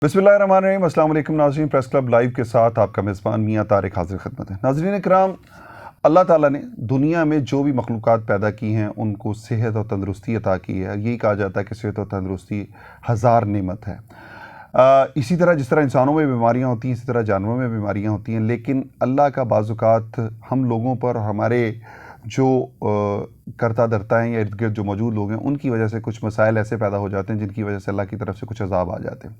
बिस्मिल्लाहिर्रहमानिर्रहीम। अस्सलाम वालेकुम नाज़रीन, प्रेस क्लब लाइव के साथ आपका मेज़बान मियाँ तारिक हाज़िर खिदमत है। नाज़रीन इकराम, अल्लाह ताला ने दुनिया में जो भी मखलूक़ात पैदा की हैं उनको सेहत और तंदुरुस्ती अता की है। यही कहा जाता है कि सेहत और तंदुरुस्ती हज़ार नेमत है। इसी तरह जिस तरह इंसानों में बीमारियां होती हैं, इसी तरह जानवरों में बीमारियां होती हैं, लेकिन अल्लाह का बाज़-औक़ात हम लोगों पर, हमारे जो करता धरता हैं या इर्द गिर्द जो मौजूद लोग हैं, उनकी वजह से कुछ मसाइल ऐसे पैदा हो जाते हैं जिनकी वजह से अल्लाह की तरफ से कुछ अज़ाब आ जाते हैं।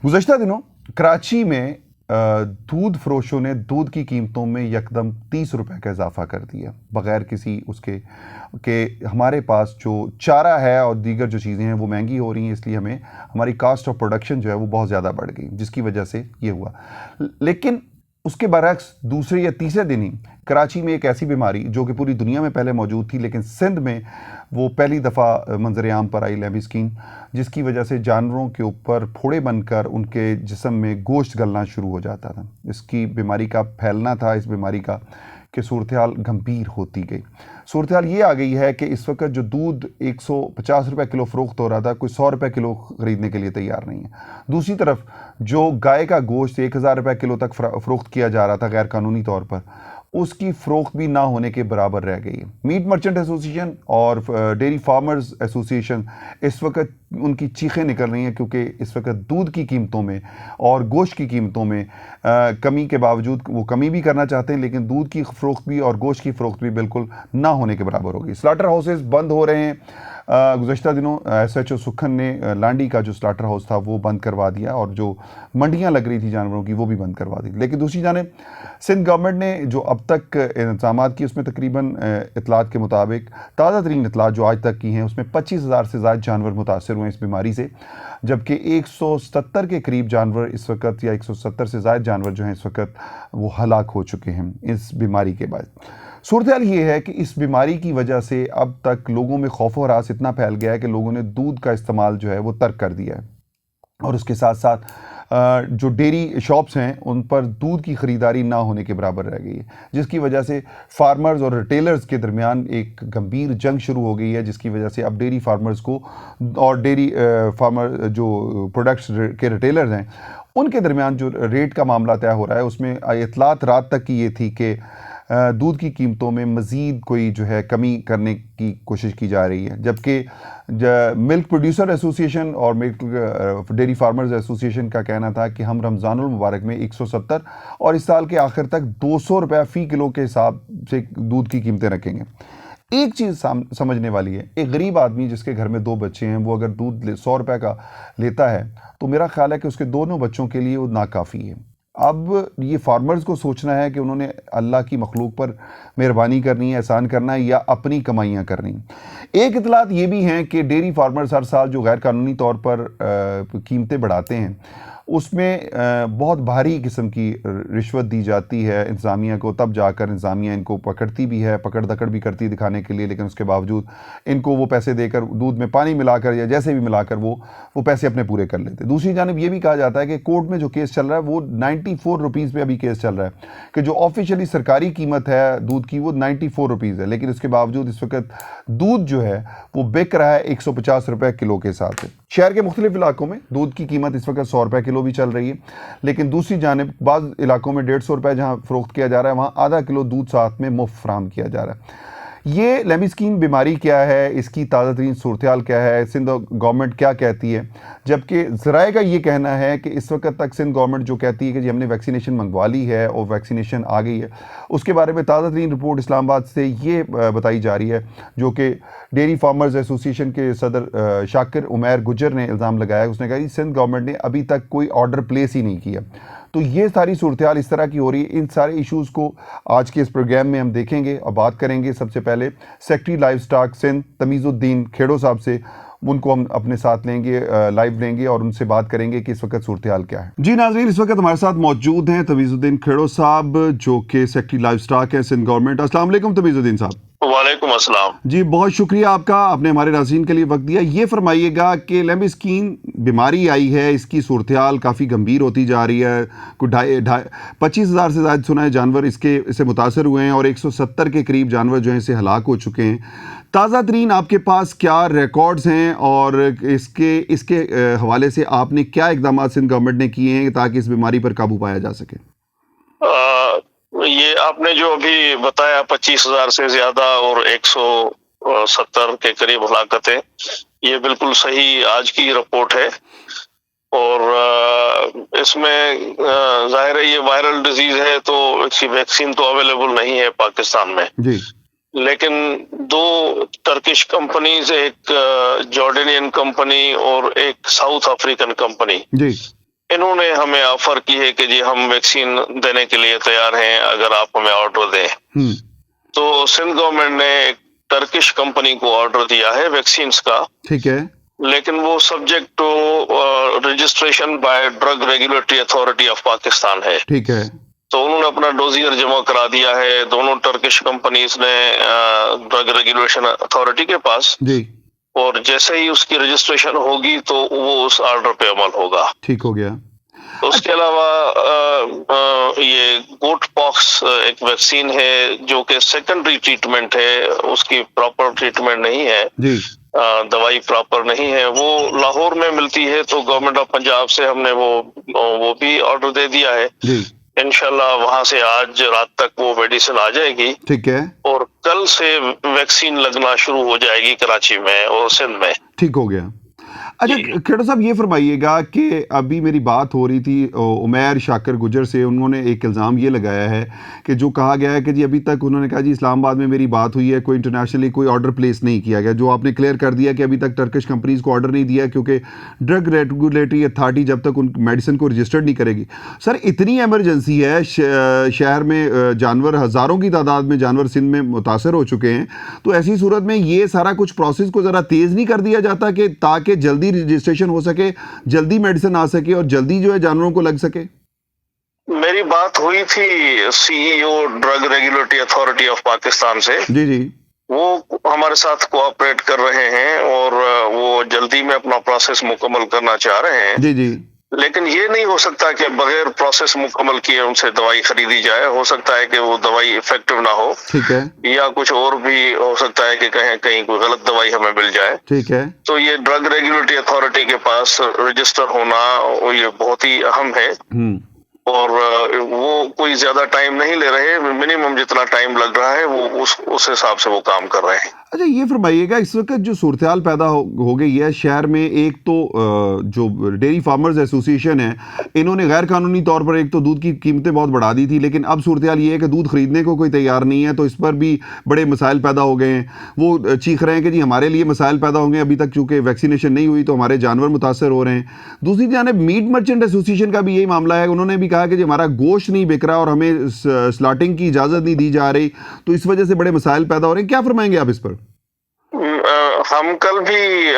गुज़श्ता दिनों कराची में दूध फरोशों ने दूध की कीमतों में यकदम 30 रुपए का इजाफ़ा कर दिया, बग़ैर किसी उसके कि हमारे पास जो चारा है और दीगर जो चीज़ें हैं वो महंगी हो रही हैं, इसलिए हमें हमारी कास्ट ऑफ प्रोडक्शन जो है वो बहुत ज़्यादा बढ़ गई, जिसकी वजह से ये हुआ। लेकिन उसके बरक्स दूसरे या तीसरे दिन ही कराची में एक ऐसी बीमारी जो कि पूरी दुनिया में पहले मौजूद थी, लेकिन सिंध में वो पहली दफ़ा मंजर आम पर आई, लेमी स्किन, जिसकी वजह से जानवरों के ऊपर फोड़े बनकर उनके जिस्म में गोश्त गलना शुरू हो जाता था। इसकी बीमारी का फैलना था इस बीमारी का कि सूरत हाल गंभीर होती गई। सूरत हाल ये आ गई है कि इस वक्त जो दूध 150 रुपये किलो फ़रोख्त हो रहा था, कोई 100 रुपये किलो ख़रीदने के लिए तैयार नहीं है। दूसरी तरफ जो गाय का गोश्त 1000 रुपये किलो तक फ़रोख्त किया जा रहा था गैर कानूनी तौर पर, उसकी फ़रोख्त भी ना होने के बराबर रह गई है। मीट मर्चेंट एसोसिएशन और डेयरी फार्मर्स एसोसिएशन इस वक्त उनकी चीखें निकल रही हैं, क्योंकि इस वक्त दूध की कीमतों में और गोश्त की कीमतों में कमी के बावजूद वो कमी भी करना चाहते हैं, लेकिन दूध की फ़रोख्त भी और गोश्त की फ़रोख्त भी बिल्कुल ना होने के बराबर होगी। स्लाटर हाउसेस बंद हो रहे हैं। गुज़श्ता दिनों SHO सुखन ने लांडी का जो स्लाटर हाउस था वो बंद करवा दिया, और जो मंडियां लग रही थी जानवरों की वो भी बंद करवा दी। लेकिन दूसरी जानिब सिंध गवर्नमेंट ने जो अब तक इंतजाम किए, उसमें तकरीबन इतलात के मुताबिक, ताज़ा तरीन इतलात जो आज तक की हैं, उसमें 25,000 से ज़्यादा जानवर मुतासर हुए इस बीमारी से, जबकि 170 के करीब जानवर इस वक्त, या 170 से ज़्यादा जानवर जो हैं इस वक्त वो हलाक हो चुके हैं इस बीमारी के बाद। सूरत हाल ये है कि इस बीमारी की वजह से अब तक लोगों में खौफ व हरास इतना फैल गया है कि लोगों ने दूध का इस्तेमाल जो है वो तर्क कर दिया है, और उसके साथ साथ जो डेयरी शॉप्स हैं उन पर दूध की ख़रीदारी ना होने के बराबर रह गई है, जिसकी वजह से फार्मर्स और रिटेलर्स के दरमियान एक गंभीर जंग शुरू हो गई है, जिसकी वजह से अब डेयरी फार्मर्स को और डेयरी फार्मर जो प्रोडक्ट्स के रिटेलर्स हैं उनके दरमियान जो रेट का मामला तय हो रहा है, उसमें इतलात रात तक की ये थी कि दूध की कीमतों में मज़ीद कोई जो है कमी करने की कोशिश की जा रही है, जबकि मिल्क प्रोड्यूसर एसोसिएशन और मिल्क डेयरी फार्मर्स एसोसिएशन का कहना था कि हम रमज़ानुल मुबारक में 170 और इस साल के आखिर तक 200 रुपये फ़ी किलो के हिसाब से दूध की कीमतें रखेंगे। एक चीज़ समझने वाली है, एक गरीब आदमी जिसके घर में 2 बच्चे हैं, वो अगर दूध 100 रुपये का लेता है तो मेरा ख्याल है कि उसके दोनों बच्चों के लिए वो नाकाफ़ी है। अब ये फार्मर्स को सोचना है कि उन्होंने अल्लाह की मखलूक पर मेहरबानी करनी है, एहसान करना है, या अपनी कमाइयाँ करनी। एक इतलात ये भी हैं कि डेयरी फार्मर्स हर साल जो गैर कानूनी तौर पर कीमतें बढ़ाते हैं, उसमें बहुत भारी किस्म की रिश्वत दी जाती है इंतज़ामिया को, तब जाकर इंतज़ामिया इनको पकड़ती भी है, पकड़ दकड़ भी करती दिखाने के लिए, लेकिन उसके बावजूद इनको वो पैसे देकर दूध में पानी मिलाकर या जैसे भी मिलाकर वो पैसे अपने पूरे कर लेते। दूसरी जानिब ये भी कहा जाता है कि कोर्ट में जो केस चल रहा है वो 94 रुपीज़ पे अभी केस चल रहा है, कि जो ऑफिशियली सरकारी कीमत है दूध की वो 94 रुपीज़ है, लेकिन उसके बावजूद इस वक्त दूध जो है वो बिक रहा है 150 रुपये किलो के हिसाब से। शहर के मुख्तलिफ इलाकों में दूध की कीमत इस वक्त 100 रुपये किलो भी चल रही है, लेकिन दूसरी जानिब बाज़ इलाकों में 150 रुपये जहाँ फ़रोख्त किया जा रहा है, वहाँ आधा किलो दूध साथ में मुफ्त फराहम किया जा रहा है। ये लेमी स्किन बीमारी क्या है, इसकी ताज़ा तरीन सूरत हाल क्या है, सिंध गवर्नमेंट क्या कहती है, जबकि ज़राए का ये कहना है कि इस वक्त तक सिंध गवर्नमेंट जो कहती है कि जी हमने वैक्सीनेशन मंगवा ली है और वैक्सीनेशन आ गई है, उसके बारे में ताज़ा तरीन रिपोर्ट इस्लामाबाद से ये बताई जा रही है, जो कि डेयरी फार्मर्स एसोसिएशन के सदर शाकिर उमैर गुजर ने इल्ज़ाम लगाया। उसने कहा कि सिंध गवर्नमेंट ने अभी तक कोई ऑर्डर प्लेस ही नहीं किया। तो ये सारी सूरत हाल इस तरह की हो रही है। इन सारे इश्यूज़ को आज के इस प्रोग्राम में हम देखेंगे और बात करेंगे। सबसे पहले secretary live stock Sindh Tamizuddin खेड़ो साहब से, उनको हम अपने साथ लेंगे, लाइव लेंगे और उनसे बात करेंगे कि इस वक्त सूरत हाल क्या है। जी नाज़रीन, इस वक्त हमारे साथ मौजूद हैं तमीज़ुद्दीन खेड़ो साहब, जो कि सेक्रेटरी लाइव स्टॉक है सिंध गवर्नमेंट। अस्सलाम वालेकुम तमीज़ुद्दीन साहब। वालेकुम अस्सलाम जी, बहुत शुक्रिया आपका, आपने हमारे नाज़रीन के लिए वक्त दिया। ये फरमाइएगा कि लेमी स्किन बीमारी आई है, इसकी सूरत हाल काफ़ी गंभीर होती जा रही है। कुछ 25,000 से ज़्यादा सुना है जानवर इससे मुतासर हुए हैं, और 170 के करीब जानवर जो हैं इससे हलाक हो चुके हैं। تازہ ترین آپ کے پاس کیا ریکارڈز ہیں اور اس کے حوالے سے آپ نے کیا اقدامات سندھ گورنمنٹ نے کیے ہیں تاکہ اس بیماری پر قابو پایا جا سکے؟ یہ آپ نے جو ابھی بتایا 25,000 سے زیادہ اور 170 کے قریب ہلاکتیں، یہ بالکل صحیح آج کی رپورٹ ہے. اور اس میں ظاہر ہے یہ وائرل ڈیزیز ہے تو اس کی ویکسین تو اویلیبل نہیں ہے پاکستان میں جی. لیکن 2 ٹرکش کمپنیز، ایک جارڈینین کمپنی اور ایک ساؤتھ افریقن کمپنی، جی. انہوں نے ہمیں آفر کی ہے کہ جی ہم ویکسین دینے کے لیے تیار ہیں اگر آپ ہمیں آرڈر دیں. تو سندھ گورنمنٹ نے ایک ٹرکش کمپنی کو آرڈر دیا ہے ویکسینز کا. ٹھیک ہے. لیکن وہ subject to registration by drug regulatory authority of Pakistan ہے. ٹھیک ہے. تو انہوں نے اپنا ڈوزیئر جمع کرا دیا ہے دونوں ٹرکش کمپنیز نے ڈرگ ریگولیشن اتھارٹی کے پاس. جی. اور جیسے ہی اس کی رجسٹریشن ہوگی تو وہ اس آرڈر پہ عمل ہوگا. ٹھیک ہو گیا. اس کے علاوہ یہ گوٹ پاکس ایک ویکسین ہے جو کہ سیکنڈری ٹریٹمنٹ ہے، اس کی پراپر ٹریٹمنٹ نہیں ہے. جی. دوائی پراپر نہیں ہے، وہ لاہور میں ملتی ہے تو گورنمنٹ آف پنجاب سے ہم نے وہ بھی آرڈر دے دیا ہے. جی. انشاءاللہ وہاں سے آج رات تک وہ میڈیسن آ جائے گی. ٹھیک ہے. اور کل سے ویکسین لگنا شروع ہو جائے گی کراچی میں اور سندھ میں. ٹھیک ہو گیا. اچھا کھیڑا صاحب یہ فرمائیے گا کہ ابھی میری بات ہو رہی تھی عمیر شاکر گجر سے، انہوں نے ایک الزام یہ لگایا ہے کہ جو کہا گیا ہے کہ جی ابھی تک انہوں نے کہا جی اسلام آباد میں میری بات ہوئی ہے، کوئی انٹرنیشنلی کوئی آرڈر پلیس نہیں کیا گیا. جو آپ نے کلیئر کر دیا کہ ابھی تک ٹرکش کمپنیز کو آرڈر نہیں دیا کیونکہ ڈرگ ریگولیٹری اتھارٹی جب تک ان میڈیسن کو رجسٹرڈ نہیں کرے گی. سر اتنی ایمرجنسی ہے، شہر میں جانور ہزاروں کی تعداد میں جانور سندھ میں متاثر ہو چکے ہیں، تو ایسی صورت میں یہ سارا کچھ پروسیس کو ذرا تیز نہیں کر دیا جاتا کہ تاکہ جلدی رجسٹریشن ہو سکے، جلدی میڈیسن آ سکے اور جلدی جو ہے جانوروں کو لگ سکے؟ میری بات ہوئی تھی C E O drug regulatory authority of Pakistan سے. جی. جی. وہ ہمارے ساتھ کوآپریٹ کر رہے ہیں اور وہ جلدی میں اپنا پروسیس مکمل کرنا چاہ رہے ہیں. جی. جی. لیکن یہ نہیں ہو سکتا کہ بغیر پروسیس مکمل کیے ان سے دوائی خریدی جائے. ہو سکتا ہے کہ وہ دوائی افیکٹو نہ ہو. ٹھیک ہے. یا کچھ اور بھی ہو سکتا ہے کہ کہیں کوئی غلط دوائی ہمیں مل جائے. ٹھیک ہے. تو یہ ڈرگ ریگولیٹری اتھارٹی کے پاس رجسٹر ہونا یہ بہت ہی اہم ہے. اور وہ کوئی زیادہ ٹائم نہیں لے رہے، منیمم جتنا ٹائم لگ رہا ہے وہ اس حساب سے وہ کام کر رہے ہیں. اچھا یہ فرمائیے گا اس وقت جو صورتحال پیدا ہو گئی ہے شہر میں، ایک تو جو ڈیری فارمرز ایسوسی ایشن ہے انہوں نے غیر قانونی طور پر ایک تو دودھ کی قیمتیں بہت بڑھا دی تھی، لیکن اب صورتحال یہ ہے کہ دودھ خریدنے کو کوئی تیار نہیں ہے، تو اس پر بھی بڑے مسائل پیدا ہو گئے ہیں. وہ چیخ رہے ہیں کہ جی ہمارے لیے مسائل پیدا ہوں گے، ابھی تک چونکہ ویکسینیشن نہیں ہوئی تو ہمارے جانور متاثر ہو رہے ہیں. دوسری جانب میٹ مرچنٹ ایسوسی ایشن کا بھی یہی معاملہ ہے، انہوں نے بھی کہا کہ جی ہمارا گوشت نہیں بک رہا اور ہمیں سلاٹنگ کی اجازت نہیں دی جا رہی، تو اس وجہ سے بڑے مسائل پیدا ہو رہے ہیں. کیا فرمائیں گے آپ اس پر؟ ہم کل بھی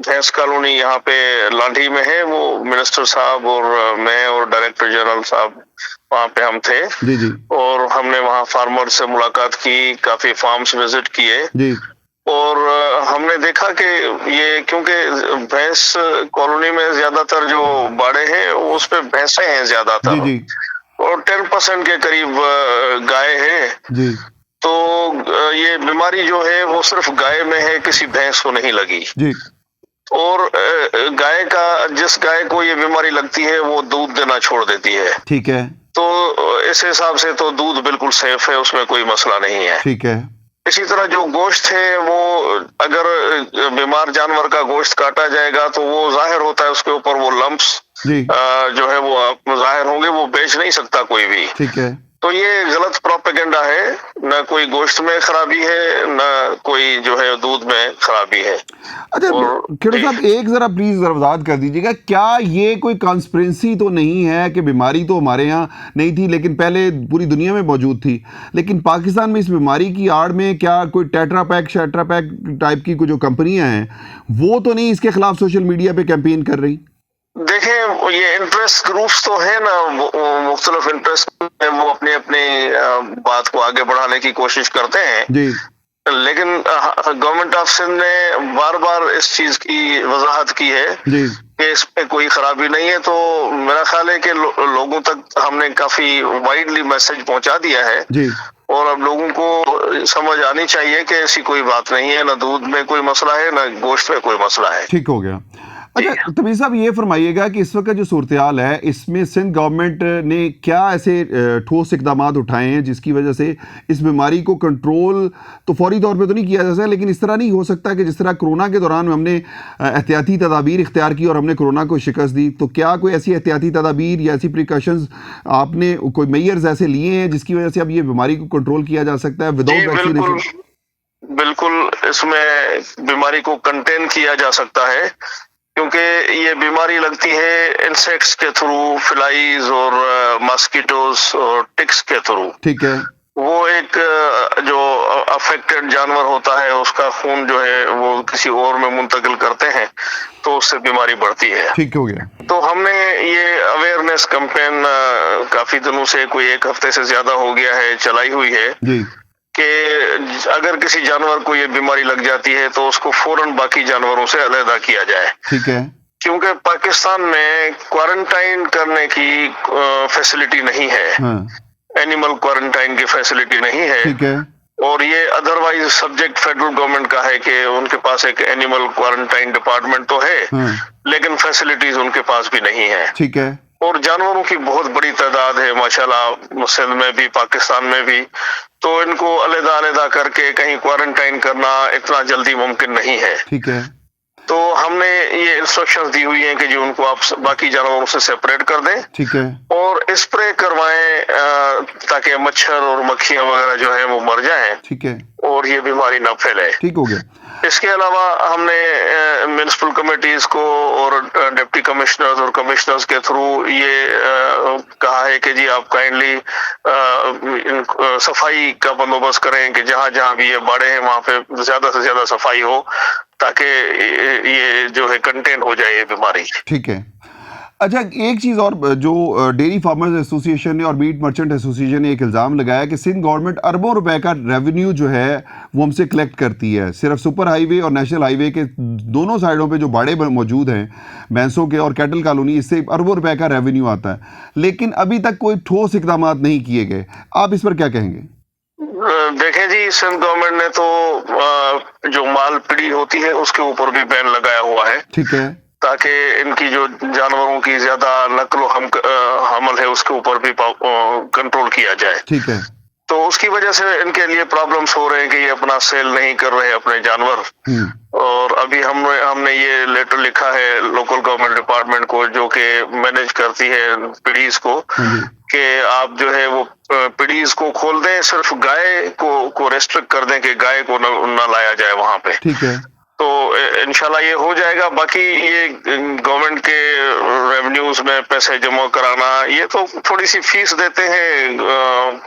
بھینس کالونی یہاں پہ لانڈھی میں ہے، وہ منسٹر صاحب اور میں اور ڈائریکٹر جنرل صاحب وہاں پہ ہم تھے. جی. جی. اور ہم نے وہاں فارمر سے ملاقات کی، کافی فارمز وزٹ کیے. جی. اور ہم نے دیکھا کہ یہ کیونکہ بھینس کالونی میں زیادہ تر جو باڑے ہیں اس پہ بھینسیں ہیں زیادہ تر. جی. جی. اور 10% کے قریب گائے ہیں. جی. تو یہ بیماری جو ہے وہ صرف گائے میں ہے، کسی بھینس کو نہیں لگی. جی. اور گائے کا جس گائے کو یہ بیماری لگتی ہے وہ دودھ دینا چھوڑ دیتی ہے. ٹھیک ہے. تو اس حساب سے تو دودھ بالکل سیف ہے، اس میں کوئی مسئلہ نہیں ہے. ٹھیک ہے. اسی طرح جو گوشت ہے وہ اگر بیمار جانور کا گوشت کاٹا جائے گا تو وہ ظاہر ہوتا ہے، اس کے اوپر وہ لمپس جو ہے وہ ظاہر ہوں گے، وہ بیچ نہیں سکتا کوئی بھی. ٹھیک ہے. تو یہ غلط پروپیگنڈا ہے، نہ کوئی گوشت میں خرابی ہے نہ کوئی جو ہے دودھ میں خرابی ہے. اچھا کھیڑو صاحب ایک ذرا پلیز وضاحت کر دیجیے گا، کیا یہ کوئی کانسپرنسی تو نہیں ہے کہ بیماری تو ہمارے ہاں نہیں تھی لیکن پہلے پوری دنیا میں موجود تھی، لیکن پاکستان میں اس بیماری کی آڑ میں کیا کوئی ٹیٹرا پیک شیٹرا پیک ٹائپ کی جو کمپنیاں ہیں وہ تو نہیں اس کے خلاف سوشل میڈیا پہ کیمپین کر رہی؟ دیکھیں یہ انٹرسٹ گروپس تو ہیں نا، مختلف انٹرسٹ وہ اپنی بات کو آگے بڑھانے کی کوشش کرتے ہیں. جی. لیکن گورنمنٹ آف سندھ نے بار بار اس چیز کی وضاحت کی ہے کہ اس میں کوئی خرابی نہیں ہے. تو میرا خیال ہے کہ لوگوں تک ہم نے کافی وائڈلی میسج پہنچا دیا ہے. اور اب لوگوں کو समझ आनी चाहिए कि ऐसी कोई बात नहीं है, ना दूध में कोई मसला है, ना गोश्त में कोई मसला है। ठीक हो गया। अच्छा तमीज़ साहब ये फरमाइएगा कि इस वक्त जो सूरत हाल है इसमें सिंध गवर्नमेंट ने क्या ऐसे ठोस इकदाम उठाए हैं जिसकी वजह से इस बीमारी को कंट्रोल तो फौरी तौर पे तो नहीं किया जा सकता, लेकिन इस तरह नहीं हो सकता कि जिस तरह कोरोना के दौरान हमने एहतियाती तदाबीर इख्तियार की और हमने कोरोना को शिकस्त दी, तो क्या कोई ऐसी एहतियाती तदाबीर या ऐसी प्रिकॉशंस आपने कोई मेजर्स ऐसे लिए हैं जिसकी वजह से अब ये बीमारी को कंट्रोल किया जा सकता है विदाउट वैक्सीनेशन? बिल्कुल इसमें बीमारी को कंटेन किया जा सकता है, क्योंकि ये बीमारी लगती है इंसेक्ट्स के थ्रू, फ्लाइज और मस्कीटोज और टिक्स के थ्रू। ठीक है। वो एक जो अफेक्टेड जानवर होता है उसका खून जो है वो किसी और में मुंतकिल करते हैं, तो उससे बीमारी बढ़ती है। ठीक हो गया। तो हमने ये अवेयरनेस कैंपेन काफी दिनों से, कोई 1 हफ्ते से ज्यादा हो गया है, चलाई हुई है जी कि अगर किसी जानवर को ये बीमारी लग जाती है तो उसको फौरन बाकी जानवरों से अलहदा किया जाए। ठीक है। क्योंकि पाकिस्तान में क्वारंटाइन करने की फैसिलिटी नहीं है, एनिमल क्वारंटाइन की फैसिलिटी नहीं है। ठीक है। और ये अदरवाइज सब्जेक्ट फेडरल गवर्नमेंट का है कि उनके पास एक एनिमल क्वारंटाइन डिपार्टमेंट तो है, लेकिन फैसिलिटीज उनके पास भी नहीं है। ठीक है। और जानवरों की बहुत बड़ी तादाद है माशाल्लाह, सिंध में भी पाकिस्तान में भी, तो इनको अलग-अलग करके कहीं क्वारंटाइन करना इतना जल्दी मुमकिन नहीं है। ठीक है। तो हमने ये इंस्ट्रक्शंस दी हुई हैं कि जो उनको आप बाकी जानवरों से सेपरेट कर दें। ठीक है। और स्प्रे करवाएं ताकि मच्छर और मक्खियां वगैरह जो है वो मर जाएं। ठीक है। और ये बीमारी ना फैले। ठीक हो गया। इसके अलावा हमने म्युनिसिपल कमेटीज को और डिप्टी कमिश्नर्स और कमिश्नर्स के थ्रू ये कहा है कि जी आप काइंडली सफाई का बंदोबस्त करें कि जहां जहां भी ये बाड़े हैं वहां पे ज्यादा से ज्यादा सफाई हो, ताकि ये जो है कंटेन हो जाए ये बीमारी। ठीक है। अच्छा एक चीज़ और, जो डेयरी फार्मर्स एसोसिएशन ने और मीट मर्चेंट एसोसिएशन ने एक इल्ज़ाम लगाया कि सिंध गवर्नमेंट अरबों रुपए का रेवेन्यू जो है वो हमसे कलेक्ट करती है, सिर्फ सुपर हाईवे और नेशनल हाईवे के दोनों साइडों पे जो बाड़े मौजूद हैं भैंसों के और कैटल कॉलोनी, इससे अरबों रुपए का रेवेन्यू आता है, लेकिन अभी तक कोई ठोस इकदाम नहीं किए गए। आप इस पर क्या कहेंगे? देखें जी, सिंध गवर्नमेंट ने तो जो माल पीढ़ी होती है उसके ऊपर भी बैन लगाया हुआ है। ठीक है। ताकि इनकी जो जानवरों की ज्यादा नक्ल हमल है उसके ऊपर भी कंट्रोल किया जाए। ठीक है। तो उसकी वजह से इनके लिए प्रॉब्लम्स हो रहे हैं कि ये अपना सेल नहीं कर रहे अपने जानवर। और अभी हमने ये लेटर लिखा है लोकल गवर्नमेंट डिपार्टमेंट को, जो कि मैनेज करती है पीढ़ीज को, कि आप जो है वो पीढ़ीज को खोल दें, सिर्फ गाय को रेस्ट्रिक्ट कर दें कि गाय को न लाया जाए वहां पे। ठीक है। तो इंशाल्लाह ये हो जाएगा। बाकी ये गवर्नमेंट के रेवेन्यूज में पैसे जमा कराना, ये तो थोड़ी सी फीस देते हैं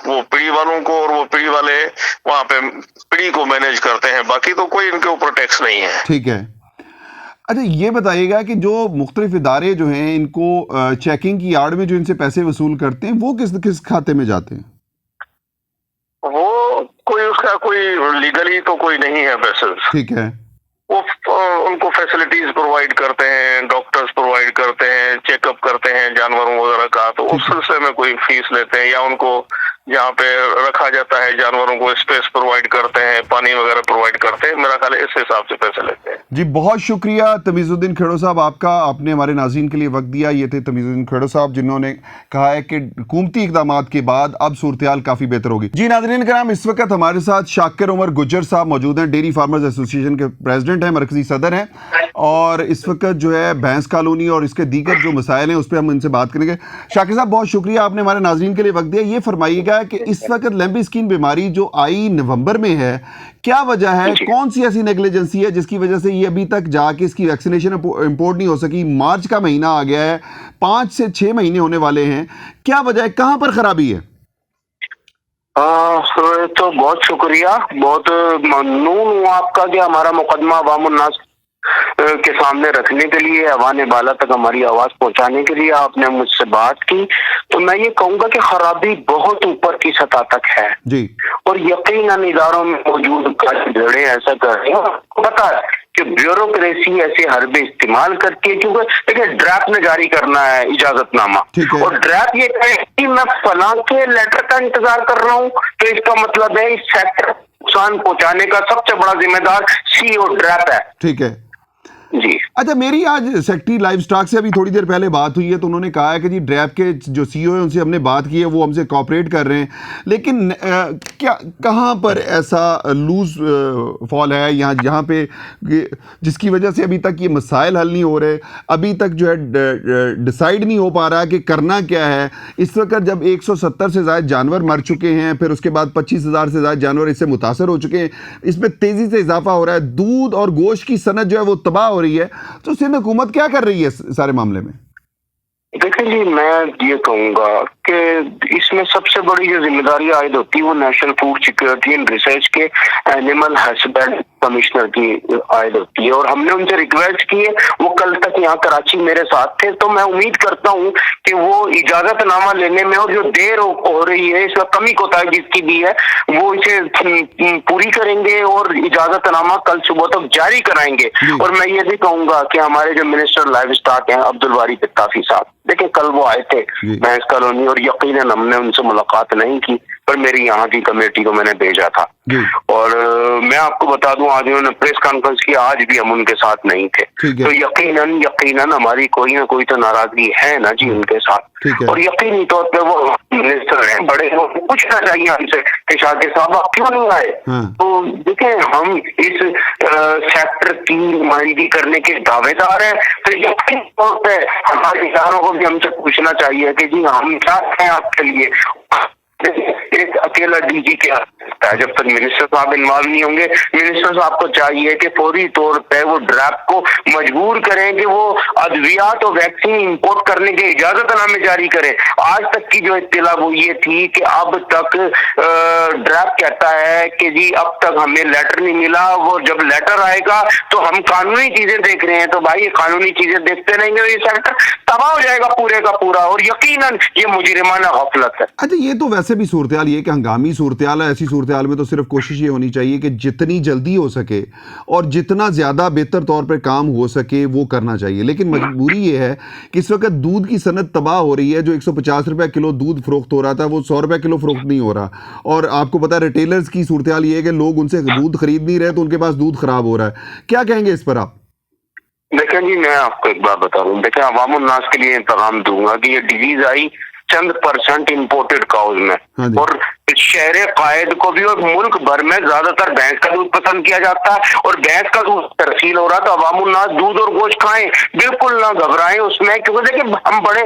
वो पीढ़ी वालों को, और वो पीढ़ी वाले वहां पे पीढ़ी को मैनेज करते हैं, बाकी तो कोई इनके ऊपर टैक्स नहीं है। ठीक है। अच्छा ये बताइएगा कि जो मुख्तलिफ इदारे जो हैं इनको चेकिंग की आड़ में जो इनसे पैसे वसूल करते हैं वो किस खाते में जाते हैं? वो कोई उसका कोई लीगली तो कोई नहीं है पैसे। ठीक है। वो उनको फैसिलिटीज प्रोवाइड करते हैं, डॉक्टर्स प्रोवाइड करते हैं, चेकअप करते हैं जानवरों वगैरह का, तो उस सिलसिले में कोई फीस लेते हैं, या उनको जहाँ पे रखा जाता है जानवरों को स्पेस प्रोवाइड करते हैं, पानी वगैरह प्रोवाइड करते हैं, मेरा ख्याल है इस हिसाब से पैसे लेते हैं। जी बहुत शुक्रिया तमीज़ुद्दीन खेड़ो साहब आपका, आपने हमारे नाज़रीन के लिए वक्त दिया। ये थे तमीज़ुद्दीन खेड़ो साहब जिन्होंने कहा है कि हुकूमती इक़दाम के बाद अब सूरत हाल काफ़ी बेहतर होगी। जी नाज़रीन कराम, इस वक्त हमारे साथ शाकिर उमर गुज्जर साहब मौजूद हैं, डेयरी फार्मर्स एसोसिएशन के प्रेसिडेंट हैं, मरकजी सदर हैं, और इस वक्त जो है भैंस कॉलोनी और इसके दीगर जो मसाइल हैं उस पर हम इनसे बात करेंगे। शाकिर साहब बहुत शुक्रिया, आपने हमारे नाज़रीन के लिए वक्त दिया। ये फरमाइएगा कि इस वक्त लैम्बी स्किन बीमारी जो आई नवंबर में है, क्या वजह है, कौन सी ऐसी नेग्लिजेंसी है जिसकी वजह से ये अभी तक जाके इसकी वैक्सीनेशन इंपोर्ट नहीं हो सकी? मार्च का महीना आ गया है, 5 से 6 महीने होने वाले हैं, क्या वजह है, कहाँ पर खराबी है? तो बहुत शुक्रिया, बहुत ममनून हूँ आपका कि हमारा मुकदमा अवामुन्नास के सामने रखने के लिए, अवाने बाला तक हमारी आवाज पहुंचाने के लिए आपने मुझसे बात की। तो मैं ये कहूंगा कि खराबी बहुत ऊपर की सतह तक है जी, और यकीनन इदारों में मौजूद जड़े ऐसा कर रहे हैं। पता है کہ بیوروکریسی ایسے حربے استعمال کرتی ہے، کیونکہ دیکھیں ڈریپ میں جاری کرنا ہے اجازت نامہ، اور ڈریپ یہ کہے کہ میں فلاں کے لیٹر کا انتظار کر رہا ہوں، تو اس کا مطلب ہے اس سیکٹر نقصان پہنچانے کا سب سے بڑا ذمہ دار سی او ڈریپ ہے. ٹھیک ہے جی. اچھا، میری آج سیکٹری لائف سٹاک سے ابھی تھوڑی دیر پہلے بات ہوئی ہے، تو انہوں نے کہا ہے کہ جی ڈریپ کے جو سی او ہے ان سے ہم نے بات کی ہے، وہ ہم سے کوآپریٹ کر رہے ہیں، لیکن کیا کہاں پر ایسا لوز فال ہے یہاں پہ جس کی وجہ سے ابھی تک یہ مسائل حل نہیں ہو رہے، ابھی تک جو ہے ڈیسائیڈ نہیں ہو پا رہا کہ کرنا کیا ہے؟ اس وقت جب 170 سے زائد جانور مر چکے ہیں، پھر اس کے بعد 25,000 سے زائد جانور اس سے متاثر ہو چکے ہیں، اس میں تیزی سے اضافہ ہو رہا ہے، دودھ اور گوشت کی صنعت جو ہے وہ تباہ ہو رہی ہے، تو سندھ حکومت کیا کر رہی ہے سارے معاملے میں؟ دیکھیں جی، میں یہ کہوں گا کہ اس میں سب سے بڑی جو ذمہ داری عائد ہوتی ہے وہ national food security and research کے اینیمل ہسبینڈ کمشنر کی عائد ہوتی ہے، اور ہم نے ان سے ریکویسٹ کی ہے، وہ کل تک یہاں کراچی میرے ساتھ تھے، تو میں امید کرتا ہوں کہ وہ اجازت نامہ لینے میں اور جو دیر ہو رہی ہے اس کا کمی کوتاہی جس کی بھی ہے وہ اسے پوری کریں گے اور اجازت نامہ کل صبح تک جاری کرائیں گے. اور میں یہ بھی کہوں گا کہ ہمارے جو منسٹر لائف سٹاک ہیں عبدالباری پتافی صاحب، دیکھیں کل وہ آئے تھے محض کالونی، اور یقیناً ہم نے ان سے ملاقات نہیں کی، پر میری یہاں کی کمیٹی کو میں نے بھیجا تھا، اور میں آپ کو بتا دوں آج انہوں نے پریس کانفرنس کی، آج بھی ہم ان کے ساتھ نہیں تھے، تو یقیناً ہماری کوئی نہ کوئی تو ناراضگی ہے نا جی ان کے ساتھ، اور یقینی طور پہ وہ منسٹر ہیں بڑے، پوچھنا چاہیے ہم سے کہ شاکر صاحب آپ کیوں نہیں آئے؟ تو دیکھیں ہم اس سیکٹر کی نمائندگی کرنے کے دعوے دار ہیں، تو یقینی طور پہ ہمارے اداروں کو بھی ہم سے پوچھنا چاہیے کہ جی ہم کیا ہیں آپ کے لیے. ایک اکیلا ڈی جی کیا سکتا ہے جب تک منسٹر صاحب انوالو نہیں ہوں گے؟ منسٹر صاحب کو چاہیے کہ فوری طور پہ وہ ڈریپ کو مجبور کریں کہ وہ ادویات اور ویکسین امپورٹ کرنے کے اجازت نامے جاری کریں. آج تک کی جو اطلاع وہ یہ تھی کہ اب تک ڈریپ کہتا ہے کہ جی اب تک ہمیں لیٹر نہیں ملا، وہ جب لیٹر آئے گا تو ہم قانونی چیزیں دیکھ رہے ہیں. تو بھائی قانونی چیزیں دیکھتے رہیں گے یہ سیکٹر تباہ ہو جائے گا پورے کا پورا، اور یقیناً یہ مجرمانہ غفلت ہے. اچھا، یہ تو ویسے بھی صورتحال یہ کہ ہنگامی صورتحال ہے، ایسی صورتحال میں تو صرف کوشش یہ ہونی چاہیے کہ جتنی جلدی ہو سکے اور جتنا زیادہ بہتر طور پہ کام ہو سکے وہ کرنا چاہیے، لیکن مجبوری یہ ہے کہ اس وقت دودھ کی صنعت تباہ ہو رہی ہے. جو 150 روپے کلو دودھ فروخت ہو رہا تھا وہ 100 روپے کلو فروخت نہیں ہو رہا، اور آپ کو پتا ریٹیلرز کی صورتحال یہ ہے کہ لوگ ان سے دودھ خرید نہیں رہے تو ان کے پاس دودھ خراب ہو رہا ہے. کیا کہیں گے اس پر آپ؟ دیکھیں جی، میں آپ کو ایک بات بتا رہا ہوں، دیکھیں عوام الناس کے لیے پیغام دوں گا کہ یہ ڈیزیز آئی چند % امپورٹڈ کاؤز میں، اور شہر قائد کو بھی اور ملک بھر میں زیادہ تر بھینس کا دودھ پسند کیا جاتا ہے، اور بھینس کا دودھ ترسیل ہو رہا تو عوام الناس دودھ اور گوشت کھائیں، بالکل نہ گھبرائیں اس میں، کیونکہ دیکھیں ہم بڑے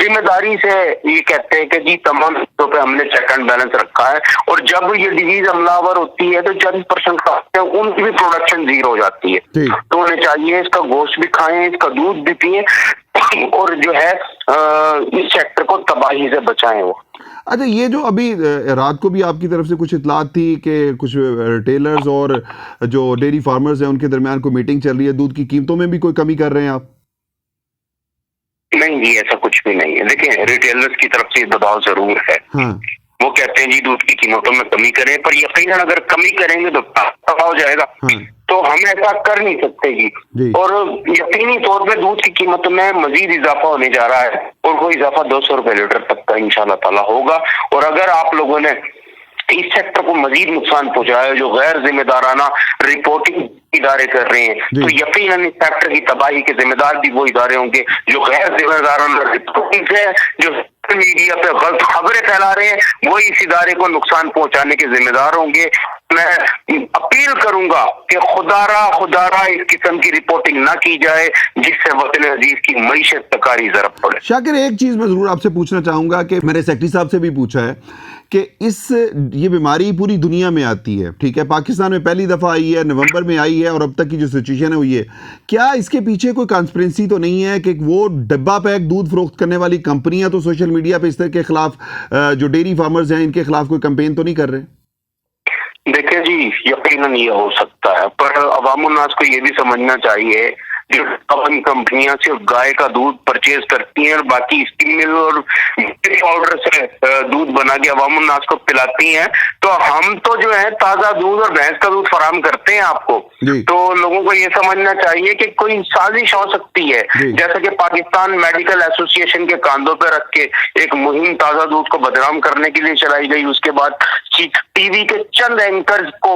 ذمہ داری سے یہ کہتے ہیں کہ جی تمام چیزوں پہ ہم نے چیک اینڈ بیلنس رکھا ہے، اور جب یہ ڈیزیز حملہ آور ہوتی ہے تو چند % کھاتے ہیں ان کی بھی پروڈکشن زیرو ہو جاتی ہے. تو انہیں چاہیے اس کا گوشت بھی کھائیں، اس کا دودھ بھی پیئیں، اور جو ہے اس سیکٹر کو تباہی سے بچائیں. وہ اچھا، یہ جو ابھی رات کو بھی آپ کی طرف سے کچھ اطلاعات تھی کہ کچھ ریٹیلرز اور جو ڈیری فارمرز ہیں ان کے درمیان کوئی میٹنگ چل رہی ہے، دودھ کی قیمتوں میں بھی کوئی کمی کر رہے ہیں آپ؟ نہیں جی، ایسا کچھ بھی نہیں ہے. دیکھیں ریٹیلرز کی طرف سے دباؤ ضرور ہے، وہ کہتے ہیں جی دودھ کی قیمتوں میں کمی کریں، پر یقیناً اگر کمی کریں گے تو تباہ ہو جائے گا، تو ہم ایسا کر نہیں سکتے جی. اور یقینی طور پہ دودھ کی قیمت میں مزید اضافہ ہونے جا رہا ہے، اور وہ اضافہ 200 روپے لیٹر تک کا انشاءاللہ تعالی ہوگا. اور اگر آپ لوگوں نے اس سیکٹر کو مزید نقصان پہنچایا جو غیر ذمہ دارانہ رپورٹنگ ادارے کر رہے ہیں، تو یقیناً اس سیکٹر کی تباہی کے ذمہ دار بھی وہ ادارے ہوں گے جو غیر ذمہ دارانہ رپورٹنگ سے جو میڈیا پہ غلط خبریں پھیلا رہے ہیں، وہی اس ادارے کو نقصان پہنچانے کے ذمہ دار ہوں گے. میں اپیل کروں گا کہ خدا را اس قسم کی رپورٹنگ نہ کی جائے جس سے وطن عزیز کی معیشت تکاری ضرب پڑے. شاکر، ایک چیز میں ضرور آپ سے پوچھنا چاہوں گا کہ میرے سیکرٹری صاحب سے بھی پوچھا ہے کہ یہ بیماری پوری دنیا میں آتی ہے، ٹھیک ہے، پاکستان میں پہلی دفعہ آئی ہے، نومبر میں آئی ہے، اور اب تک کی جو سچویشن ہے وہ یہ، کیا اس کے پیچھے کوئی کانسپرنسی تو نہیں ہے کہ وہ ڈبہ پیک دودھ فروخت کرنے والی کمپنیاں تو سوشل میڈیا پہ اس طرح کے خلاف جو ڈیری فارمرز ہیں ان کے خلاف کوئی کمپین تو نہیں کر رہے؟ دیکھیں جی، یقیناً یہ ہو سکتا ہے، پر عوام الناس کو یہ بھی سمجھنا چاہیے जो कंपनियां सिर्फ गाय का दूध परचेज करती हैं और बाकी स्टीम मिल और पाउडर से दूध बना के अवाम उन्नास को पिलाती हैं, तो हम तो जो है ताजा दूध और भैंस का दूध फराहम करते हैं आपको। तो लोगों को ये समझना चाहिए कि कोई साजिश हो सकती है, जैसे कि पाकिस्तान मेडिकल एसोसिएशन के कांधों पर रख के एक मुहिम ताजा दूध को बदनाम करने के लिए चलाई गई। उसके बाद टीवी के चंद एंकर्स को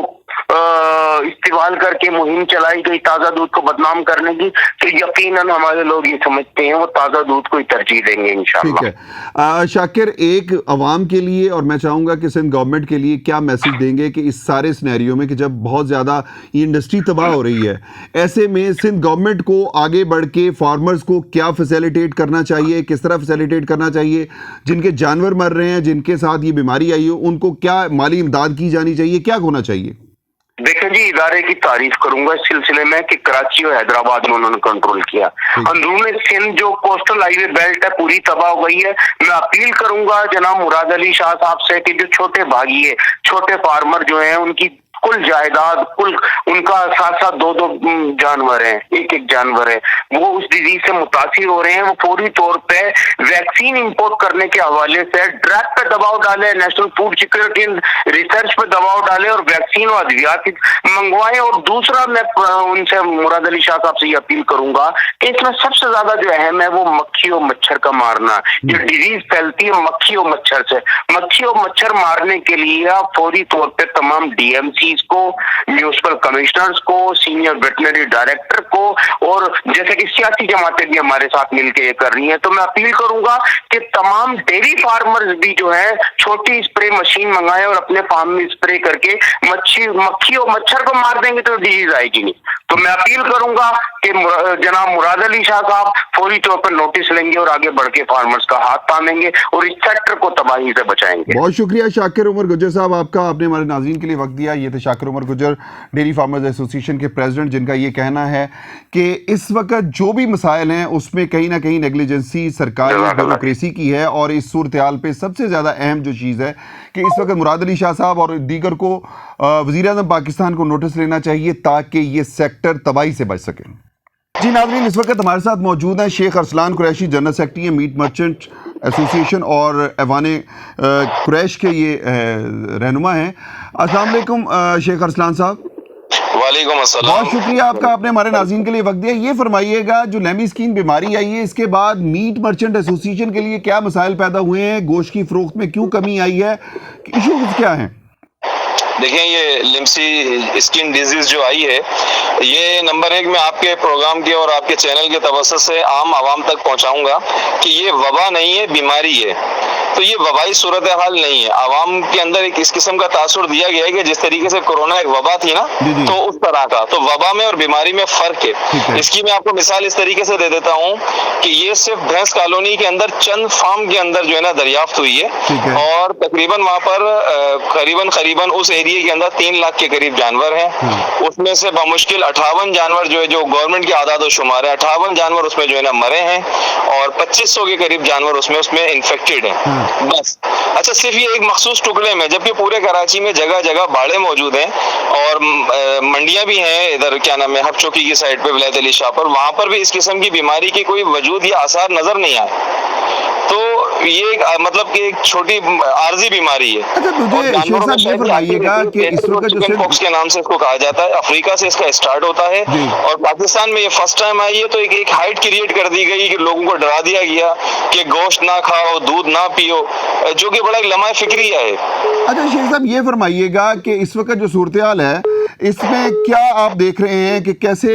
इस्तेमाल करके मुहिम चलाई गई ताजा दूध को बदनाम करने की, तो यकीनन हमारे लोग ये समझते हैं वो ताजा दूध को ही तरजीह देंगे इंशाल्लाह। ठीक है शाकिर, एक अवाम के लिए और मैं चाहूँगा कि सिंध गवर्नमेंट के लिए क्या मैसेज देंगे कि इस सारे सिनेरियो में कि जब बहुत ज़्यादा ये इंडस्ट्री तबाह हो रही है, ऐसे में सिंध गवर्नमेंट को आगे बढ़ के फार्मर्स को क्या फैसिलिटेट करना चाहिए, किस तरह फैसिलिटेट करना चाहिए? जिनके जानवर मर रहे हैं, जिनके साथ ये बीमारी आई हो, उनको क्या माली इमदाद की जानी चाहिए, क्या होना चाहिए? देखें जी, इदारे की तारीफ करूंगा इस सिलसिले में कि कराची और हैदराबाद में उन्होंने कंट्रोल किया। अंदरूनी सिंध जो कोस्टल हाईवे बेल्ट है पूरी तबाह हो गई है। मैं अपील करूंगा जनाब मुराद अली शाह साहब से कि जो छोटे भागी है, छोटे फार्मर जो हैं, उनकी कुल जायदाद, कुल उनका साथ साथ दो जानवर हैं, एक जानवर है, वो उस डिजीज से मुतासिर हो रहे हैं। वो फौरी तौर पे वैक्सीन इंपोर्ट करने के हवाले से ड्रग पे दबाव डाले, नेशनल फूड सिक्योरिटी रिसर्च पे दबाव डाले और वैक्सीन और अद्वियात मंगवाएं। और दूसरा मैं उनसे मुराद अली शाह साहब से ये अपील करूंगा कि इसमें सबसे ज्यादा जो अहम है वो मक्खी और मच्छर का मारना। ये डिजीज फैलती है मक्खी और मच्छर से। मक्खी और मच्छर मारने के लिए आप फौरी तौर पे तमाम DMCs को, म्यूनिसिपल कमिश्नर्स को, सीनियर वेटनरी डायरेक्टर को, और जैसे कि सियासी जमातें भी हमारे साथ मिलकर ये कर रही हैं, तो मैं अपील करूंगा कि तमाम डेयरी फार्मर्स भी जो है छोटी स्प्रे मशीन मंगाएं और अपने फार्म में स्प्रे करके मक्खी और मच्छर को मार देंगे तो डिजीज आएगी नहीं। तो मैं अपील करूंगा कि जनाब मुराद अली शाह साहब फौरी तौर पर नोटिस लेंगे और आगे बढ़ के फार्मर्स का हाथ थामेंगे और इस सेक्टर को तबाही से बचाएंगे। बहुत शुक्रिया शाकिर उमर गुज्जर साहब आपका, आपने हमारे नाज़रीन के लिए वक्त दिया। ये थे Shakir Umar Gujjar, dairy farmers association के प्रेसिडेंट, जिनका ये कहना है कि इस वक्त जो भी मसाइल हैं उसमें कहीं ना कहीं नेग्लिजेंसी सरकारी ब्यूरोक्रेसी की है। और इस सूरत हाल पे सबसे ज़्यादा अहम जो चीज़ है कि इस वक्त मुराद अली शाह साहब और दीगर को वज़ीर-ए-आज़म पाकिस्तान को नोटिस लेना चाहिए ताकि ये सेक्टर तबाही से बच सके। जी नाज़रीन, इस वक्त हमारे साथ मौजूद हैं शेख अरसलान कुरैशी, जनरल सेक्रेटरी हैं मीट मर्चेंट एसोसिएशन और ऐवान कुरैश के ये रहनुमा हैं। अस्सलाम वालेकुम शेख अरसलान साहब। वालेकुम अस्सलाम। बहुत शुक्रिया आपका, आपने हमारे नाज़रीन के लिए वक्त दिया। ये फरमाइएगा, जो लेमी स्किन बीमारी आई है इसके बाद मीट मर्चेंट एसोसिएशन के लिए क्या मसाइल पैदा हुए हैं, गोश्त की फ़रोख्त में क्यों कमी आई है, इशूज़ क्या हैं? देखें, ये लिम्सी स्किन डिजीज जो आई है, ये नंबर 1 में आपके प्रोग्राम के और आपके चैनल के तवज्जुह से आम आवाम तक पहुंचाऊंगा कि ये वबा नहीं है, बीमारी है। तो ये वबाई सूरत हाल नहीं है। आवाम के अंदर एक इस किस्म का तासुर दिया गया है कि जिस तरीके से कोरोना एक वबा थी ना, तो उस तरह का। तो वबा में और बीमारी में फर्क है। इसकी मैं आपको मिसाल इस तरीके से दे देता हूँ कि ये सिर्फ भैंस कॉलोनी के अंदर चंद फार्म के अंदर जो है ना दरियाफ्त हुई है, और तकरीबन वहाँ पर करीबन उस एरिया के अंदर 3 लाख के करीब जानवर हैं। उसमें से बामुश्किल 58 जानवर जो है, जो गवर्नमेंट के आदाद व शुमार है, 58 जानवर उसमें जो है ना मरे हैं और 2500 के करीब जानवर उसमें इन्फेक्टेड हैं बस। अच्छा, सिर्फ ये एक मखसूस टुकड़े में, जबकि पूरे कराची में जगह जगह बाड़े मौजूद हैं और मंडियां भी हैं। इधर क्या नाम है, हक चौकी की साइड पे विलायत अली शाह पर, वहां पर भी इस किस्म की बीमारी की कोई वजूद या आसार नजर नहीं आए। तो ये मतलब कि एक छोटी आर्जी बीमारी है। अच्छा, मुझे शेख साहब ये बताइएगा कि इस वक्त जो चिकन पॉक्स के नाम से इसको कहा जाता है, अफ्रीका से इसका स्टार्ट होता है और पाकिस्तान में ये फर्स्ट टाइम आई है। तो एक हाइट क्रिएट कर दी गई कि लोगों को डरा दिया गया कि गोश्त ना खाओ, दूध ना पियो, जो कि बड़ा एक लम्हा फिक्रिया है। अच्छा शेख साहब, ये फरमाइएगा कि इस वक्त जो सूरत हाल है इसमें क्या आप देख रहे हैं कि कैसे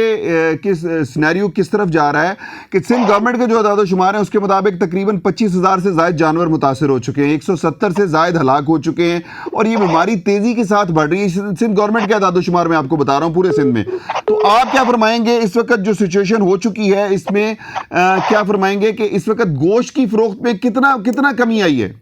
किस सिनेरियो किस तरफ जा रहा है कि सिंध गवर्नमेंट के जो अदाद शुमार है उसके मुताबिक तकरीबन 25,000 से ज़ायद जानवर मुतासर हो चुके हैं, 170 से ज़ायद हलाक हो चुके हैं और ये बीमारी तेज़ी के साथ बढ़ रही है। सिंध गवर्नमेंट के अदाद शुमार में आपको बता रहा हूँ पूरे सिंध में। तो आप क्या फरमाएंगे इस वक्त जो सिचुएशन हो चुकी है इसमें, क्या फरमाएंगे कि इस वक्त गोश्त की फ़रोख्त में कितना कमी आई है?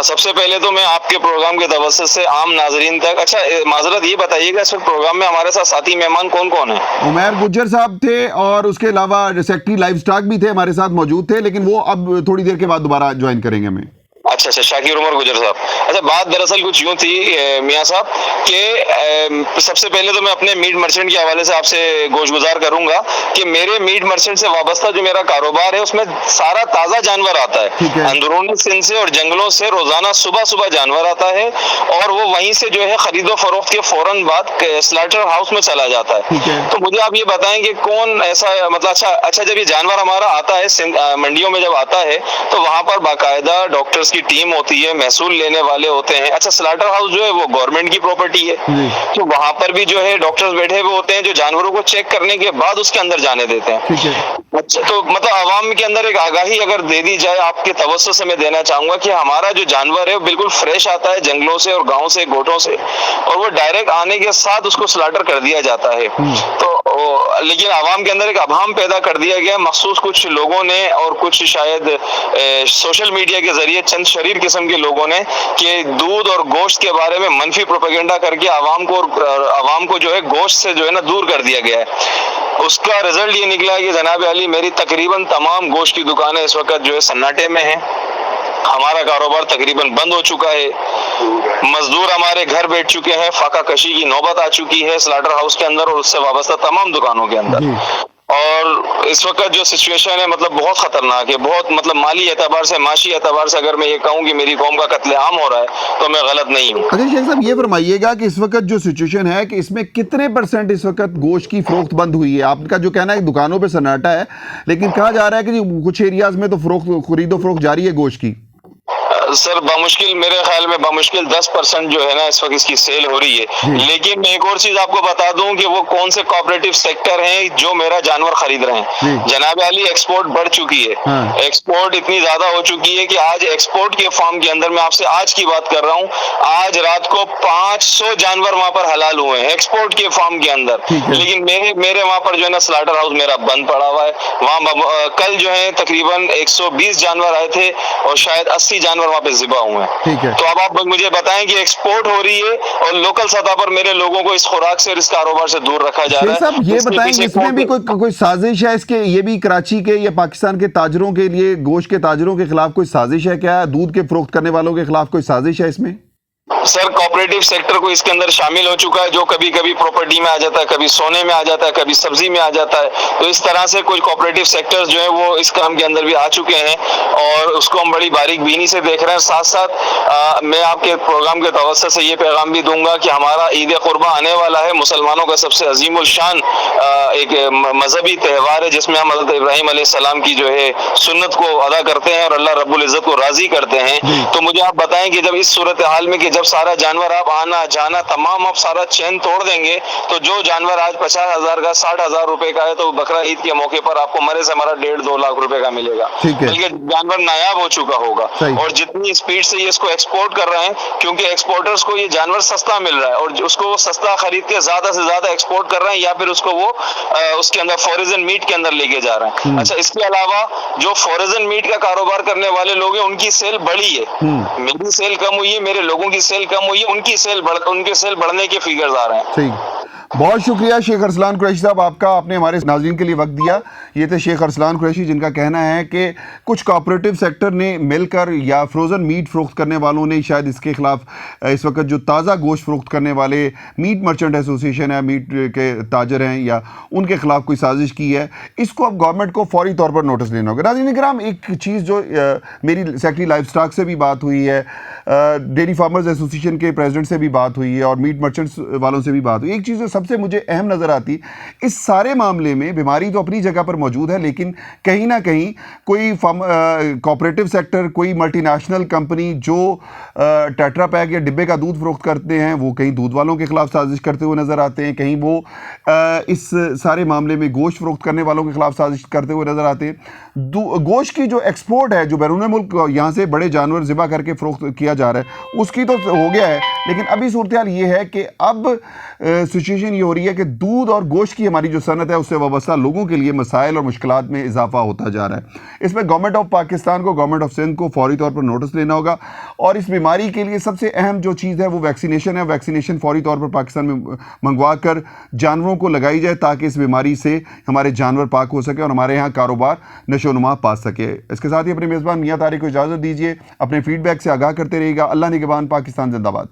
सबसे पहले तो मैं आपके प्रोग्राम के तवज्जुह से आम नाजरीन तक, अच्छा माजरत ये बताइएगा इस वक्त प्रोग्राम में हमारे साथ साथी मेहमान कौन कौन है? उमैर गुज्जर साहब थे और उसके अलावा सेक्रेटरी लाइव स्टॉक भी थे हमारे साथ मौजूद थे, लेकिन वो अब थोड़ी देर के बाद दोबारा ज्वाइन करेंगे हमें। اچھا اچھا، شاکر عمر گجر صاحب. اچھا، بات دراصل کچھ یوں تھی میاں صاحب کہ سب سے پہلے تو میں اپنے میٹ مرچنٹ کے حوالے سے آپ سے گوش گزار کروں گا کہ میرے میٹ مرچنٹ سے وابستہ جو میرا کاروبار ہے اس میں سارا تازہ جانور آتا ہے. اندرونی سندھ سے اور جنگلوں سے روزانہ صبح صبح جانور آتا ہے اور وہ وہیں سے جو ہے خرید و فروخت کے فوراً بعد سلاٹر ہاؤس میں چلا جاتا ہے. تو مجھے آپ یہ بتائیں کہ کون ایسا مطلب اچھا جب یہ جانور ہمارا آتا ہے منڈیوں میں جب آتا ہے تو وہاں پر باقاعدہ ڈاکٹرز کی ٹیم ہوتی ہے, محصول لینے والے ہوتے ہیں. اچھا, سلاٹر ہاؤس جو ہے وہ گورنمنٹ کی پراپرٹی ہے, تو وہاں پر بھی جو ہے ڈاکٹرز بیٹھے ہوئے ہوتے ہیں جو جانوروں کو چیک کرنے کے بعد اس کے اندر جانے دیتے ہیں. اچھا, تو مطلب عوام کے اندر ایک آگاہی اگر دے دی جائے آپ کے توسط سے میں دینا چاہوں گا کہ ہمارا جو جانور ہے وہ بالکل فریش آتا ہے جنگلوں سے اور گاؤں سے, گوٹوں سے, اور وہ ڈائریکٹ آنے کے ساتھ اس کو سلاٹر کر دیا جاتا ہے. تو لیکن عوام کے اندر ایک ابہام پیدا کر دیا گیا مخصوص کچھ لوگوں نے اور کچھ شاید سوشل میڈیا کے ذریعے چند شریر قسم کے لوگوں نے کہ دودھ اور گوشت کے بارے میں منفی پروپیگنڈا کر کے عوام کو جو ہے گوشت سے جو ہے نا دور کر دیا گیا ہے. اس کا رزلٹ یہ نکلا ہے کہ جناب علی میری تقریباً تمام گوشت کی دکانیں اس وقت جو ہے سناٹے میں ہیں. ہمارا کاروبار تقریباً بند ہو چکا ہے, مزدور ہمارے گھر بیٹھ چکے ہیں, فاقہ کشی کی نوبت آ چکی ہے سلاٹر ہاؤس کے اندر اور اس سے وابستہ تمام دکانوں کے اندر. اور اس وقت جو سچویشن ہے مطلب بہت خطرناک ہے, بہت مطلب مالی اعتبار سے, معاشی اعتبار سے اگر میں یہ کہوں کہ میری قوم کا قتل عام ہو رہا ہے تو میں غلط نہیں ہوں. اچھا شیخ صاحب, یہ فرمائیے گا کہ اس وقت جو سچویشن ہے کہ اس میں کتنے % اس وقت گوشت کی فروخت بند ہوئی ہے؟ آپ کا جو کہنا ہے دکانوں پہ سناٹا ہے, لیکن کہا جا رہا ہے کہ کچھ ایریاز میں تو خرید و فروخت جاری ہے گوشت کی. سر بمشکل میرے خیال میں بمشکل 10% جو ہے نا اس وقت اس کی سیل ہو رہی ہے. لیکن میں ایک اور چیز آپ کو بتا دوں کہ وہ کون سے کوآپریٹو سیکٹر ہیں جو میرا جانور خرید رہے ہیں. جناب علی ایکسپورٹ بڑھ چکی ہے, ایکسپورٹ اتنی زیادہ ہو چکی ہے کہ آج ایکسپورٹ کے فارم کے اندر, میں آپ سے آج کی بات کر رہا ہوں, آج رات کو 500 جانور وہاں پر حلال ہوئے ہیں ایکسپورٹ کے فارم کے اندر. لیکن میرے وہاں پر جو ہے نا سلاٹر ہاؤس میرا بند پڑا ہوا ہے. وہاں کل جو ہے تقریباً 120 جانور آئے تھے اور شاید 80 جانور وہاں پہ ذبح ہوئے ہیں. تو اب آپ مجھے بتائیں کہ ایکسپورٹ ہو رہی ہے اور لوکل سطح پر میرے لوگوں کو اس خوراک سے اور اس کاروبار سے دور رکھا جا رہا ہے. صاحب یہ بتائیں کہ اس میں بھی کوئی سازش ہے اس کے, یہ بھی کراچی کے یا پاکستان کے تاجروں کے لیے گوشت کے تاجروں کے خلاف کوئی سازش ہے کیا؟ دودھ کے فروخت کرنے والوں کے خلاف کوئی سازش ہے اس میں؟ سر کوآپریٹو سیکٹر کو اس کے اندر شامل ہو چکا ہے, جو کبھی کبھی پراپرٹی میں آ جاتا ہے, کبھی سونے میں آ جاتا ہے, کبھی سبزی میں آ جاتا ہے. تو اس طرح سے کچھ کوآپریٹو سیکٹر جو ہیں وہ اس کام کے اندر بھی آ چکے ہیں اور اس کو ہم بڑی باریک بینی سے دیکھ رہے ہیں. ساتھ ساتھ میں آپ کے پروگرام کے توسط سے یہ پیغام بھی دوں گا کہ ہمارا عید قربہ آنے والا ہے, مسلمانوں کا سب سے عظیم الشان ایک مذہبی تہوار ہے جس میں ہم حضرت ابراہیم علیہ السلام کی جو ہے سنت کو ادا کرتے ہیں اور اللہ رب العزت کو راضی کرتے ہیں. تو مجھے آپ بتائیں کہ جب اس صورتحال میں کہ جب سارا جانور آپ آنا جانا تمام آپ سارا چین توڑ دیں گے تو جو جانور آج 50,000 کا 60,000 روپے کا ہے تو بقرہ عید کے موقع پر آپ کو مرے سے مرا 1.5-2 لاکھ روپے کا ملے گا, بلکہ جانور نایاب ہو چکا ہوگا. اور جتنی اسپیڈ سے یہ اس کو ایکسپورٹ کر رہے ہیں, کیونکہ ایکسپورٹرز کو یہ جانور سستا مل رہا ہے اور اس کو وہ سستا خرید کے زیادہ سے زیادہ ایکسپورٹ کر رہے ہیں یا پھر اس کو وہ اس کے اندر فوریزن میٹ کے اندر لے کے جا رہے ہیں. اچھا, اس کے علاوہ جو فوریزن میٹ کا کاروبار کرنے والے لوگ ہیں ان کی سیل بڑھی ہے, میری سیل کم ہوئی ہے, میرے لوگوں کی سیل کم ہوئی ہے, ان کے سیل بڑھنے کے فیگرز آ رہے ہیں. صحیح, بہت شکریہ شیخ ارسلان قریشی صاحب آپ کا, آپ نے ہمارے ناظرین کے لیے وقت دیا. یہ تھے شیخ ارسلان قریشی جن کا کہنا ہے کہ کچھ کوآپریٹو سیکٹر نے مل کر یا فروزن میٹ فروخت کرنے والوں نے شاید اس کے خلاف اس وقت جو تازہ گوشت فروخت کرنے والے میٹ مرچنٹ ایسوسیشن ہے, میٹ کے تاجر ہیں, یا ان کے خلاف کوئی سازش کی ہے. اس کو اب گورنمنٹ کو فوری طور پر نوٹس لینا ہوگا. ناظرین کرام, ایک چیز جو میری سیکٹری لائف سٹاک سے بھی بات ہوئی ہے, ڈیری فارمرز ایسوسیشن کے پریزیڈنٹ سے بھی بات ہوئی ہے اور میٹ مرچنٹس والوں سے بھی بات ہوئی. ایک چیز جو سب سے مجھے اہم نظر آتی, اس سارے معاملے میں بیماری تو اپنی جگہ پر موجود ہے, لیکن کہیں نہ کہیں کوئی کوآپریٹو سیکٹر, کوئی ملٹی نیشنل کمپنی جو ٹیٹرا پیک یا ڈبے کا دودھ فروخت کرتے ہیں وہ کہیں دودھ والوں کے خلاف سازش کرتے ہوئے نظر آتے ہیں, کہیں وہ اس سارے معاملے میں گوشت فروخت کرنے والوں کے خلاف سازش کرتے ہوئے نظر آتے ہیں. گوشت کی جو ایکسپورٹ ہے, جو بیرون ملک یہاں سے بڑے جانور ذبح کر کے فروخت کیا جا رہا ہے, اس کی تو ہو گیا ہے, لیکن ابھی صورتحال یہ ہے کہ اب سچویشن کنڈیشن یہ ہو رہی ہے کہ دودھ اور گوشت کی ہماری جو صنعت ہے اس سے وابستہ لوگوں کے لیے مسائل اور مشکلات میں اضافہ ہوتا جا رہا ہے. اس میں گورنمنٹ آف پاکستان کو، گورنمنٹ آف سندھ کو فوری طور پر نوٹس لینا ہوگا، اور اس بیماری کے لیے سب سے اہم جو چیز ہے وہ ویکسینیشن ہے. ویکسینیشن فوری طور پر پاکستان میں منگوا کر جانوروں کو لگائی جائے تاکہ اس بیماری سے ہمارے جانور پاک ہو سکے اور ہمارے یہاں کاروبار نشو و نما پا سکے. اس کے ساتھ ہی اپنے میزبان میاں طارق کو اجازت دیجیے. اپنے فیڈ بیک سے آگاہ کرتے رہیے گا. اللہ نگہبان. پاکستان زندہ باد.